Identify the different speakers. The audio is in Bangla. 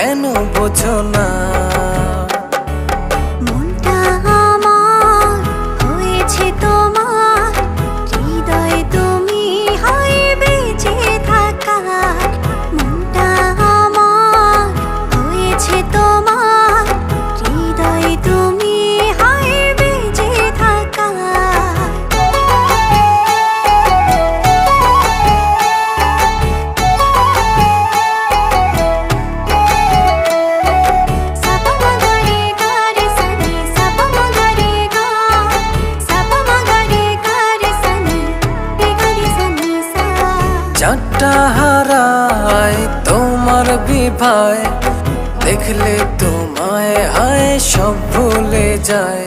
Speaker 1: কেন বোঝো না?
Speaker 2: মনটা আমার হয়েছে তোমার, হৃদয়ে তুমি হয় বেঁচে থাকার। মনটা আমার হয়েছে তোমার, হৃদয়ে তুমি হয় বেঁচে থাকার।
Speaker 1: চারটা হারায় তোমার বিভায়, দেখলে তোমায় হায় সব ভুলে যায়।